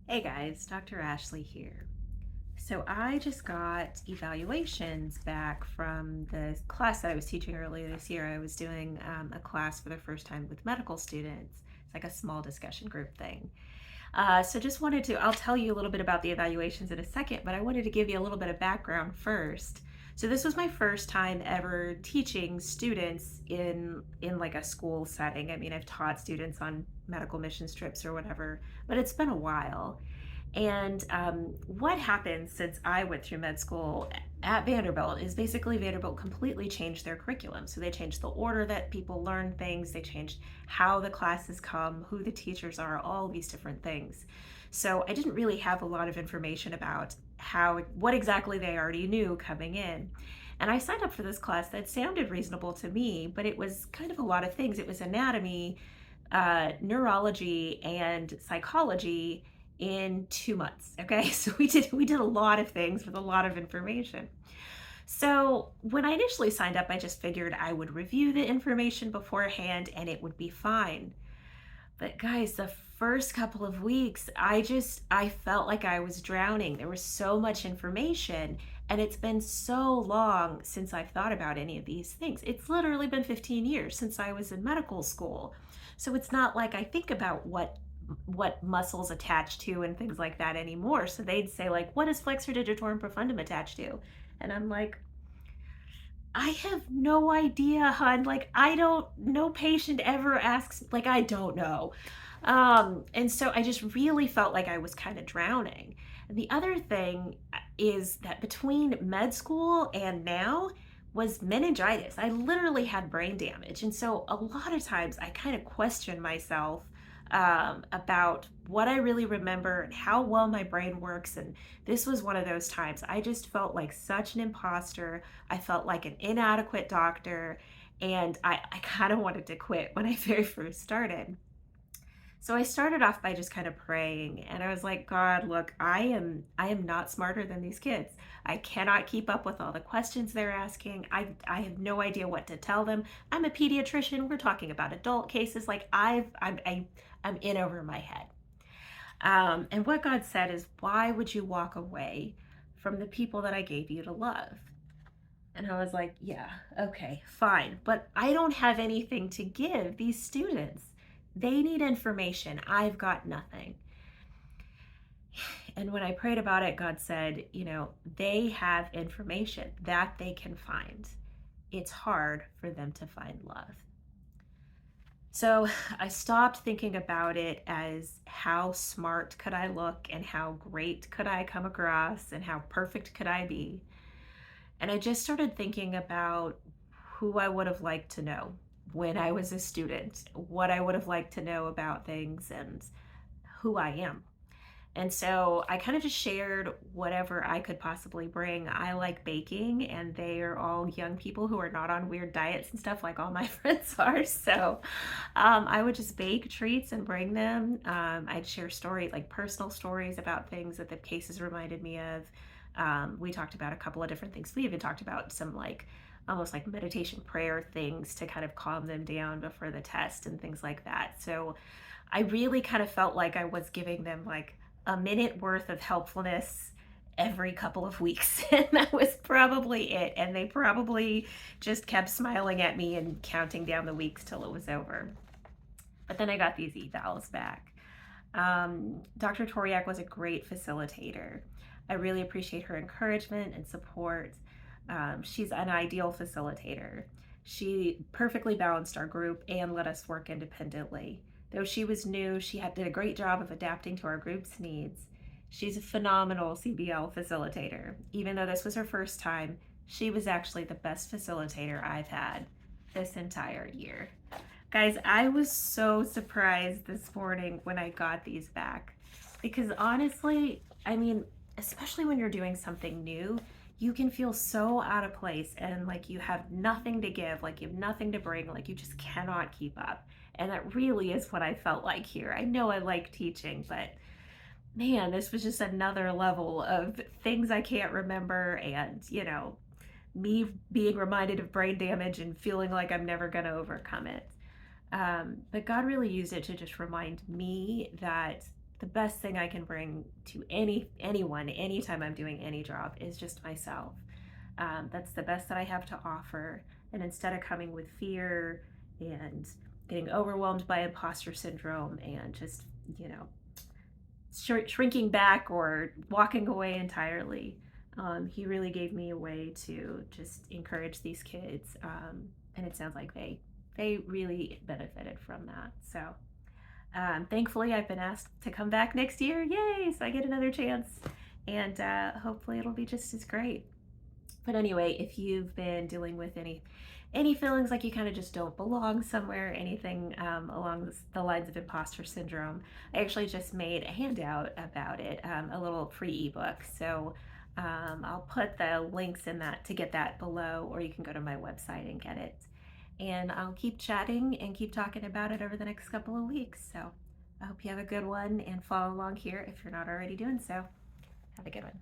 Hey guys, Dr. Ashley here. So I just got evaluations back from the class that I was teaching earlier this year. I was doing a class for the first time with medical students. It's like a small discussion group thing. So just wanted to, I'll tell you a little bit about the evaluations in a second, but I wanted to give you a little bit of background first. So this was my first time ever teaching students in like a school setting. I mean, I've taught students on medical mission trips or whatever, but it's been a while. And what happened since I went through med school at Vanderbilt is basically Vanderbilt completely changed their curriculum. So they changed the order that people learn things, they changed how the classes come, who the teachers are, all these different things. So I didn't really have a lot of information about what exactly they already knew coming in. And I signed up for this class that sounded reasonable to me, but it was kind of a lot of things. It was anatomy, neurology, and psychology in 2 months. Okay, so we did a lot of things with a lot of information. So when I initially signed up, I just figured I would review the information beforehand and it would be fine. But guys, the first couple of weeks, I felt like I was drowning. There was so much information, and it's been so long since I've thought about any of these things. It's literally been 15 years since I was in medical school. So it's not like I think about what muscles attach to and things like that anymore. So they'd say like, what is flexor digitorum profundum attached to? And I'm like, I have no idea, hun. Like, I don't, no patient ever asks, like, I don't know. And so I just really felt like I was kind of drowning. And the other thing is that between med school and now was meningitis. I literally had brain damage. And so a lot of times I kind of question myself about what I really remember and how well my brain works. And this was one of those times I just felt like such an imposter. I felt like an inadequate doctor. And I kind of wanted to quit when I very first started. So I started off by just kind of praying, and I was like, God, look, I am not smarter than these kids. I cannot keep up with all the questions they're asking. I have no idea what to tell them. I'm a pediatrician. We're talking about adult cases. Like I'm in over my head. And what God said is, why would you walk away from the people that I gave you to love? And I was like, yeah, okay, fine. But I don't have anything to give these students. They need information. I've got nothing. And when I prayed about it, God said, they have information that they can find. It's hard for them to find love. So I stopped thinking about it as how smart could I look and how great could I come across and how perfect could I be. And I just started thinking about who I would have liked to know when I was a student, what I would have liked to know about things, and who I am. And so I kind of just shared whatever I could possibly bring. I like baking, and they are all young people who are not on weird diets and stuff like all my friends are. So I would just bake treats and bring them. I'd share stories, like personal stories about things that the cases reminded me of. We talked about a couple of different things. We even talked about some like almost like meditation prayer things to kind of calm them down before the test and things like that. So I really kind of felt like I was giving them like a minute worth of helpfulness every couple of weeks. And that was probably it. And they probably just kept smiling at me and counting down the weeks till it was over. But then I got these evals back. Dr. Toriak was a great facilitator. I really appreciate her encouragement and support. She's an ideal facilitator. She perfectly balanced our group and let us work independently. Though she was new, did a great job of adapting to our group's needs. She's a phenomenal CBL facilitator. Even though this was her first time, she was actually the best facilitator I've had this entire year. Guys, I was so surprised this morning when I got these back because honestly, I mean, especially when you're doing something new, you can feel so out of place and like you have nothing to give, like you have nothing to bring, like you just cannot keep up. And that really is what I felt like here. I know I like teaching, but man, this was just another level of things I can't remember and, me being reminded of brain damage and feeling like I'm never going to overcome it. But God really used it to just remind me that the best thing I can bring to anyone anytime I'm doing any job is just myself. That's the best that I have to offer. And instead of coming with fear and getting overwhelmed by imposter syndrome and just, you know, shrinking back or walking away entirely, he really gave me a way to just encourage these kids. And it sounds like they really benefited from that. So thankfully, I've been asked to come back next year. Yay! So I get another chance, and hopefully it'll be just as great. But anyway, if you've been dealing with any feelings like you kind of just don't belong somewhere, anything along the lines of imposter syndrome, I actually just made a handout about it, a little free ebook. So I'll put the links in that to get that below, or you can go to my website and get it. And I'll keep chatting and keep talking about it over the next couple of weeks. So I hope you have a good one and follow along here if you're not already doing so. Have a good one.